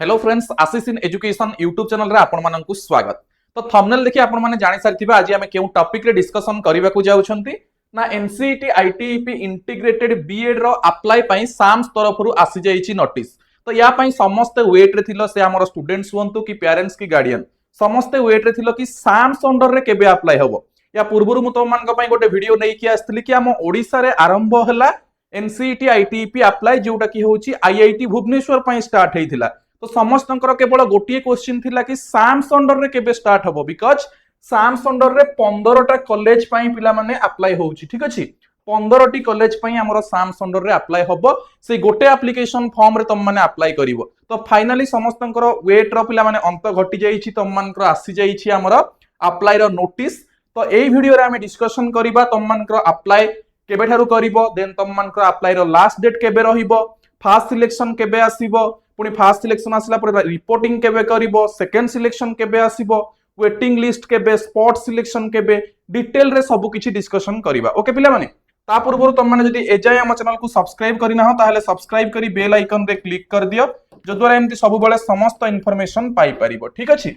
Hello friends, Ashish in education YouTube channel रे आपण माननकु स्वागत। तो थंबनेल देखि आपण माने जानि सारिथिबा आज आमे केउ टॉपिक रे डिस्कशन करिबा को जाउछंती ना एनसीईटी आईटीईपी इंटीग्रेटेड बीएड रो अप्लाई पई साम्स तरफरु आसी जाईची नोटिस। तो या पई समस्त वेट रे थिलो से हमर स्टूडेंट्स हुंतु कि पेरेंट्स की गार्डियन समस्त वेट रे थिलो कि साम्स अंडर रे केबे अप्लाई हबो। या पूर्वरु मु तो मान को पई गोटे वीडियो नै कि आस्तली कि हम ओडिसा रे आरंभ हला एनसीईटी आईटीईपी अप्लाई जोटा कि होची आईआईटी भुवनेश्वर पई स्टार्ट हेइथिला। तो समस्त केवल गोटे क्वेश्चन थिला कि साम्स अंडर रे केबे स्टार्ट हबो बिकॉज साम्स अंडर रे 15टा कॉलेज पई पिला माने अप्लाई होउची। ठीक अछि, 15टी कॉलेज पई हमरो साम्स अंडर रे अप्लाई हबो। से गोटे एप्लीकेशन फॉर्म रे तुम माने अप्लाई करिवो। तो फाइनली समस्त वेट रो पिला माने अंत घटी जाईची, तुम मानकर आसी जाईची हमरो अप्लाई रो नोटिस। तो एई वीडियो रे हम डिस्कशन करिबा तुम मानकर अप्लाई केबे ठारू करिवो, देन तुम मानकर अप्लाई रो लास्ट डेट केबे रहिबो, फर्स्ट सिलेक्शन केबे आसीबो, पुणी फास्ट सिलेक्शन आसला पर रिपोर्टिंग केबे करिवो, सेकंड सिलेक्शन केबे आसीबो, वेटिंग लिस्ट केबे, स्पॉट सिलेक्शन केबे, डिटेल रे सब किछि डिस्कशन करिबा। ओके पिला माने, ता पूर्व तुम माने जदी एजाय हम चैनल को सब्सक्राइब करिना हो ताहले सब्सक्राइब करी बेल आइकन रे क्लिक कर दियो, जो द्वारा एमती सब बेले समस्त इंफॉर्मेशन पाई परिबो। ठीक अछि,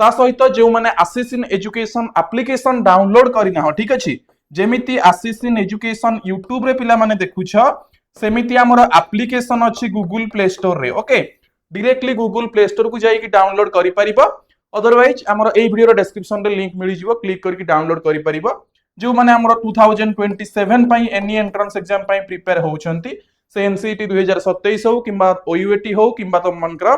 ता सहित जो माने आशीष इन एजुकेशन एप्लीकेशन डाउनलोड करिना हो, ठीक अछि, जेमिति आशीष इन एजुकेशन यूट्यूब रे पिला माने देखुछ सेमिति हमर एप्लीकेशन अछि गूगल प्ले स्टोर रे। Okay, directly Google play store को जाई कि डाउनलोड करि परिबो। अदरवाइज हमर एई वीडियो रो डिस्क्रिप्शन रे लिंक मिलि जिवो, क्लिक करके डाउनलोड करि परिबो। जो माने हमर 2027 पई एनी एंट्रेंस एग्जाम पई प्रिपेयर होउछंती, से एनसीईटी 2027 हो किबा ओयूएटी हो किबा त मनकर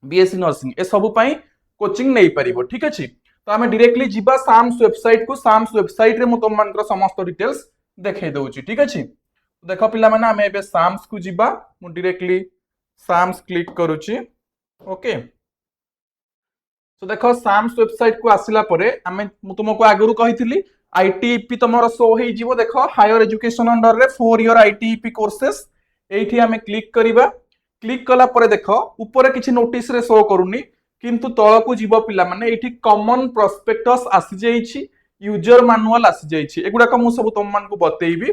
बीएससी नर्सिंग ए सब पई कोचिंग नै परिबो। ठीक अछि, तो हमें डायरेक्टली जिबा साम्स वेबसाइट को। साम्स वेबसाइट रे मु तुम मनकर समस्त डिटेल्स देखै दउची। ठीक अछि, देखो पिला माने हमें एबे साम्स को जिबा, मु डायरेक्टली साम्स क्लिक करूची। ओके, तो देखो साम्स वेबसाइट को आसिला परे हमें तुमको आगुरु कहिथिली आईटीईपी तमरो शो हेइ जिवो। देखो हायर एजुकेशन अंडर रे 4 ईयर आईटीईपी कोर्सेस, एठी हमें क्लिक करिबा। क्लिक कला परे देखो ऊपर किछि नोटिस रे शो करूनी, किंतु तळकु जिवो पिला माने एठी कॉमन प्रोस्पेक्टस आसी जाईछि, यूजर मैनुअल आसी जाईछि। एगुडा को मु सब तुम मान को बतेइबी।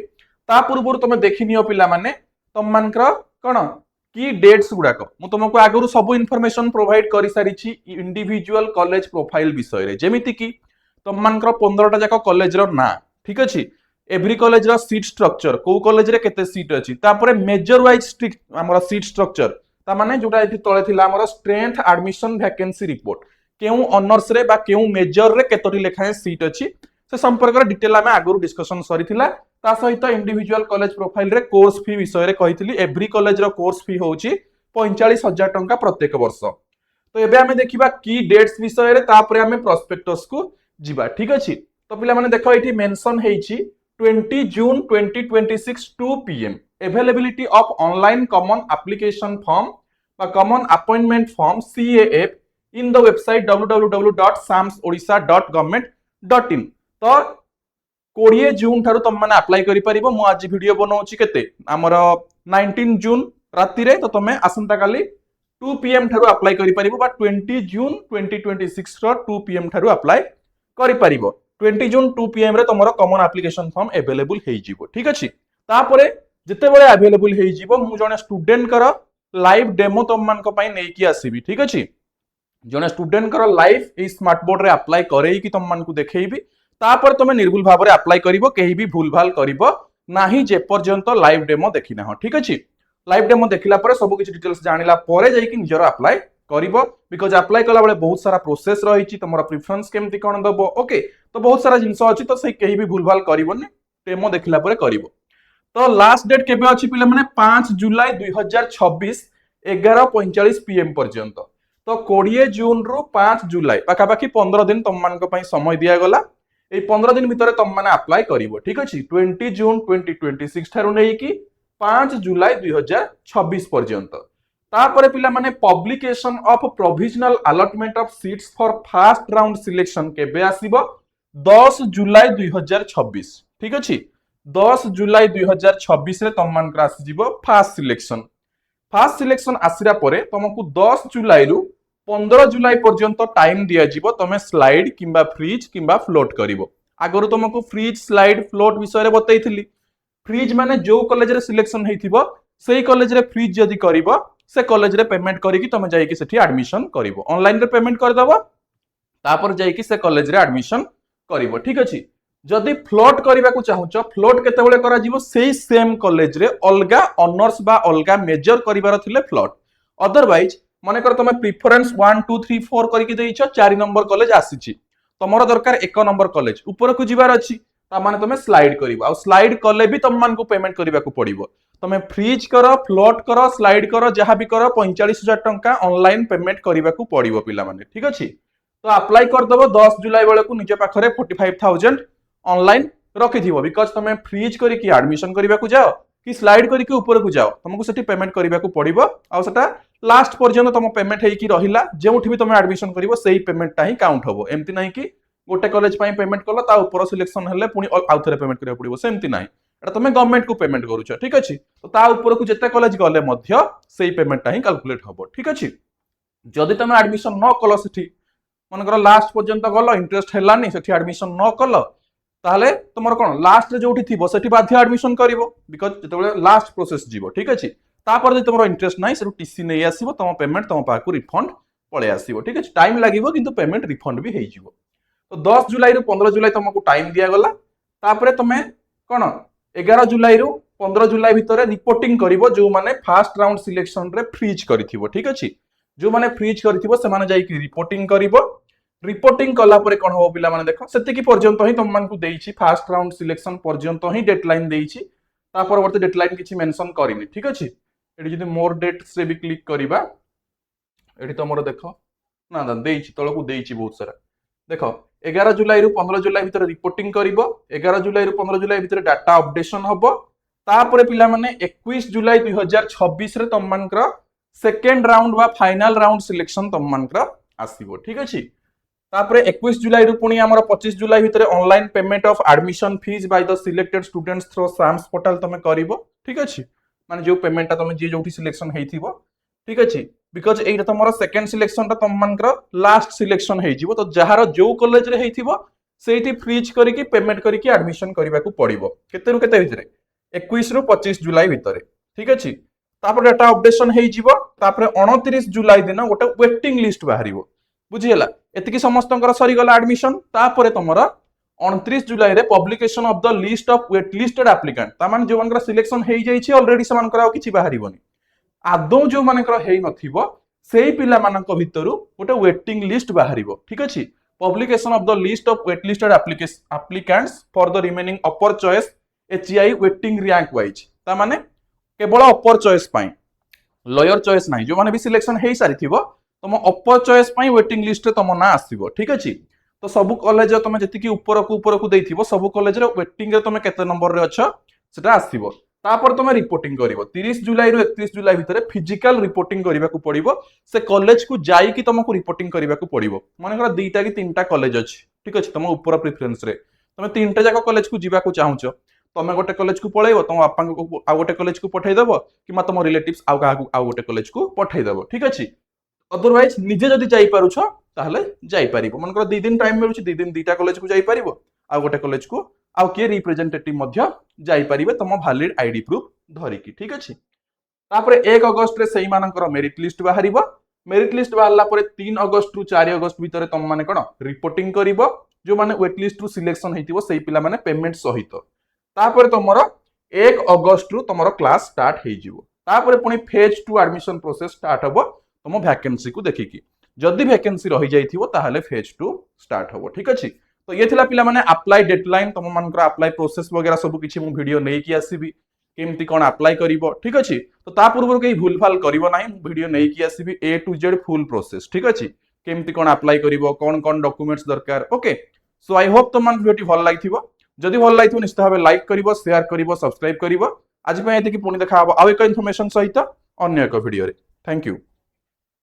ता पूर्व तुम देखिनियो पिला माने तुम मानकर कोन की डेट्स गुडा को मु तुमको आगुरु सब इनफॉरमेशन प्रोवाइड करि सारिछि इंडिविजुअल कॉलेज प्रोफाइल विषय रे। जेमिति कि तुम मानकर 15टा जाक कॉलेज रो ना, ठीक अछि, एवरी कॉलेज रो सीट स्ट्रक्चर, को कॉलेज रे केते सीट अछि, तापरे मेजर वाइज हमर सीट स्ट्रक्चर, ता माने जोटा एथि तळे थिला हमर स्ट्रेंथ एडमिशन वैकेंसी रिपोर्ट, केउ ऑनर्स रे बा केउ मेजर रे केतोटी लेखाए सीट अछि, से संपर्क रे डिटेल हमें आगुरु डिस्कशन सरिथिला। ता सहित इंडिविजुअल कॉलेज प्रोफाइल रे कोर्स फी विषय रे कहिथिली। एवरी कॉलेज रो कोर्स फी होउची 45,000 टंका प्रत्येक वर्ष। तो एबे हमें देखिबा की डेट्स विषय रे, तापरे हमें प्रोस्पेक्टस को जिबा। ठीक अछि, तो पिला माने देखो एठी मेंशन हेइची 20 June 2026 2 pm availability of online common application form बा common appointment form CAF in the website www.samsodisha.government.in। तो 20 जून ठारू तुम माने अप्लाई करि परिबो। मु आज वीडियो बनाउची केते हमर 19 जून राति रे, तो तमे आसंता काली 2 pm ठारू अप्लाई करि परिबो बा 20 जून 2026 रो 2 pm ठारू अप्लाई करि परिबो। 20 जून 2 pm रे तमरो कॉमन एप्लीकेशन फॉर्म अवेलेबल हेइ जिवो। ठीक अछि, तापरे जते बेले अवेलेबल हेइ जिवो मु जने स्टूडेंट कर लाइव डेमो तुम मान को पई नै कि आसीबी। ठीक अछि, जने स्टूडेंट कर लाइव ए स्मार्ट बोर्ड रे अप्लाई करेई कि तुम मान को देखैबी। तापर तुम निर्भुल भाव में अप्लाई करिवो, केही भी भूल भाल करिवो नाही जे पर्यंत लाइव डेमो देखिना हो। ठीक अछि, लाइव डेमो देखिला परे सब किछि डिटेल्स जानिला परे जाई कि निजर अप्लाई करिवो, बिकॉज़ अप्लाई कला बेले बहुत सारा प्रोसेस रहिछि, तमरा प्रेफरेंस केमति कोन दबो। ओके, तो बहुत सारा जिंस अछि, तो सही केही भी भूल भाल करिवोनी, डेमो देखिला परे करिवो। तो लास्ट डेट केबे अछि पिले माने 5 जुलाई 2026 11:45 pm पर्यंत। तो 20 जून रु 5 जुलाई पाखा पाखी 15 दिन तुम मान को पई समय दिया गला। ए 15 दिन भितर तुम माने अप्लाई करिवो। ठीक अछि, 20 जून 2026 ठारू नै कि 5 जुलाई 2026 पर्यंत। तापरे पिला माने publication of provisional allotment of seats for first round selection केबे आसीबो 10 जुलाई 2026। ठीक अछि, 10 जुलाई 2026 रे तुम मान क्रास जिवो फर्स्ट सिलेक्शन। फर्स्ट सिलेक्शन आसिरा परे तुमको 10 जुलाई रु 15 जुलाई पर्यंत टाइम दिया जिवो, तमे स्लाइड किंबा फ्रीज किंबा फ्लोट करिवो। आगरो तुमको फ्रीज स्लाइड फ्लोट विषय रे बतैथिली। फ्रीज माने जो कॉलेज रे सिलेक्शन हेइथिबो सेही कॉलेज रे फ्रीज जदी करिवो से कॉलेज रे पेमेंट करिकी तमे जाइकी सेठी एडमिशन करिवो ऑनलाइन रे पेमेंट कर दबो तापर जाइकी से कॉलेज रे एडमिशन करिवो ठीक अछि जदि फ्लोट करबा को चाहुच फ्लोट केतेबेले करा जीवो सेही सेम कॉलेज रे अलगा ऑनर्स बा अलगा मेजर करिवार थिले फ्लोट अदरवाइज माने कर तमे प्रेफरेंस 1 2 3 4 करिकी देइछ 4 नंबर कॉलेज आसीची तमरो दरकार 1 नंबर कॉलेज ऊपर को जिबार अछि ता माने तमे स्लाइड करिवो आ स्लाइड कले भी तम मान को पेमेंट करबा को पड़िवो तमे फ्रीज करो फ्लोट करो स्लाइड करो जहां भी करो 45000 टंका ऑनलाइन पेमेंट करबा को पड़िवो पिला माने ठीक अछि तो अप्लाई कर दबो 10 जुलाई बेले को निजे पाखरे 45000 ऑनलाइन रखि थिबो बिकॉज़ तमे फ्रीज करी कि एडमिशन करबा को जाओ कि स्लाइड करी कि ऊपर को जाओ तुमको सेठी पेमेंट करबा को पड़िवो आ सेटा लास्ट पर्यंत तुम पेमेंट हेई कि रहिला जेउठी भी तुम एडमिशन करिवो सेही पेमेंट ही काउंट होबो एमती नाही कि गोटे कॉलेज पई पेमेंट कलो ता ऊपर सिलेक्शन हेले पुनी आउथरे पेमेंट करिया पड़िवो सेमती नाही एटा तुम गवर्नमेंट को पेमेंट करूछ ठीक अछि तो ता ऊपर को जते कॉलेज गले मध्य सेही पेमेंट ही कैलकुलेट होबो ठीक अछि जदि तुम एडमिशन न कलो सेठी मन कर लास्ट पर्यंत गलो इंटरेस्ट हेलानी सेठी एडमिशन न कलो ताहले तुमर कोन लास्ट रे जोठी थिबो सेठी बाध्य एडमिशन करिवो बिकॉज़ जतबे लास्ट प्रोसेस जीवो ठीक अछि तापर जे तुमर इंटरेस्ट नाही सेठु टीसी नै आसीबो तुम पेमेंट तुम पाकु रिफंड पळे आसीबो ठीक अछि टाइम लागिवो किंतु पेमेंट रिफंड भी हेइ जीवो तो 10 जुलाई रु 15 जुलाई तुमको टाइम दिया गला तापरे तुमे कोन 11 जुलाई रु 15 जुलाई भितरे रिपोर्टिंग करिवो जो माने फर्स्ट राउंड सिलेक्शन रे फ्रीज करिथिबो ठीक अछि जो माने फ्रीज करिथिबो से माने जाई कि रिपोर्टिंग करिवो रिपोर्टिंग कला परे कोन हो पिला माने देखो सेति की पर्यंत ही तुम मान को देइछि फर्स्ट राउंड सिलेक्शन पर्यंत ही डेडलाइन देइछि ता परवर्ती डेडलाइन किछि मेंशन करिनि ठीक अछि एडी जदि मोर डेट्स रे भी क्लिक करिबा एडी तमरो देखो ना ना देइछि तळकु देइछि बहुत सारा देखो 11 जुलाई रु 15 जुलाई भितर रिपोर्टिंग करिवो 11 जुलाई रु 15 जुलाई भितर डाटा अपडेशन हबो तापरे पिला माने 21 जुलाई 2026 रे तम मानकर सेकंड राउंड बा फाइनल राउंड सिलेक्शन तम मानकर आसीबो ठीक अछि तापरे 21 जुलाई रु पुनी हमर 25 जुलाई भितर online payment of admission fee by the selected students through SAMS portal तमे करिवो ठीक अछि माने जो पेमेंट तमे जे जोठी सिलेक्शन हेइथिबो ठीक अछि बिकॉज़ एटा तमरो सेकंड सिलेक्शन ता तम मानकर लास्ट सिलेक्शन हेइ जिवो तो जहार जो कॉलेज रे हेइथिबो सेठी फ्रीज करी कि पेमेंट करी कि एडमिशन करबा को पड़िवो केते रु केते भितरे 21 रु 25 जुलाई भितरे ठीक अछि तापर डाटा अपडेशन हेइ जिवो तापर 29 जुलाई दिन गोटे वेटिंग लिस्ट बाहरिवो बुझियला एतिकी समस्तंकर सरी गला एडमिशन तापर तमरो 29 जुलाई रे publication of the list of wait listed applicant ता माने जो मानकर सिलेक्शन हेइ जाई छि ऑलरेडी समानकर आ किछि बाहरिवोनी आदौ जो मानकर हेइ नथिबो सेही पिला मानक भितरु गोटे वेटिंग लिस्ट बाहरिवो ठीक अछि publication of the list of wait listed applicants for the remaining upper choice एचआई वेटिंग रैंक वाइज ता माने केवल अपर चॉइस पई लोअर चॉइस नाही जो माने भी सिलेक्शन हेइ सारिथिबो तम अपर चॉइस पई वेटिंग लिस्ट रे तम ना आसीबो ठीक अछि तो सब कॉलेज तमे जति की ऊपर को देइथिबो सब कॉलेज रे वेटिंग रे तमे केते नंबर रे अछ सेटा आसीबो तापर तमे रिपोर्टिंग करिवो 30 जुलाई रु 31 जुलाई भितरे फिजिकल रिपोर्टिंग करिबा को पड़िवो से कॉलेज को जाई कि तुमको रिपोर्टिंग करिबा को पड़िवो माने कर दुईटा कि तीनटा कॉलेज अछि ठीक अछि तम ऊपर प्रेफरेंस रे तमे तीनटा जाक कॉलेज को जिबा को चाहुचो तमे गोटे कॉलेज को पळेइबो तम बापा को आ गोटे कॉलेज को पठै देबो कि तम रिलेटिव्स आ का आ गोटे कॉलेज को पठै देबो ठीक अछि अदरवाइज निजे जदि जाई पारुछ ताहले जाई परिबो मन कर 2 दिन टाइम मिलुछ 2 दिन दुईटा कॉलेज को जाई परिबो आ गोटे कॉलेज को आ के रिप्रेजेंटेटिव मध्य जाई परिबे तम वैलिड आईडी प्रूफ धरि की ठीक अछि तापर 1 अगस्त रे सेही मानकर मेरिट लिस्ट बाहरिबो मेरिट लिस्ट बाहरला परे 3 अगस्त रु 4 अगस्त भितरे तम माने कोन रिपोर्टिंग करिवो जो माने वेट लिस्ट रु सिलेक्शन हेतिबो सेही पिला माने पेमेंट सहित तापर तमरो 1 अगस्त रु तमरो क्लास स्टार्ट हेइ जिवो तापर पुनी फेज 2 एडमिशन प्रोसेस स्टार्ट हबो तम वैकेंसी को देखिकी जदि वैकेंसी रहि जाइथिबो ताहले फेज 2 स्टार्ट हबो ठीक अछि तो ये थिला पिला माने अप्लाई डेडलाइन तम मानकर अप्लाई प्रोसेस वगैरह सब किछि मु वीडियो नै कि आसीबी केमती कोन अप्लाई करिवो ठीक अछि तो ता पूर्व के भूल फाल करिवो नाही वीडियो नै कि आसीबी ए टू जेड फुल प्रोसेस ठीक अछि केमती कोन अप्लाई करिवो कोन डॉक्यूमेंट्स दरकार ओके सो आई होप तुम वीडियो भल लागिथिबो जदि भल लागिथिबो निश्चित भाबे लाइक करिवो शेयर करिवो सब्सक्राइब करिवो आज पे एते कि पुनी देखा आ एक इन्फॉर्मेशन सहित अन्य एक वीडियो रे थैंक यू।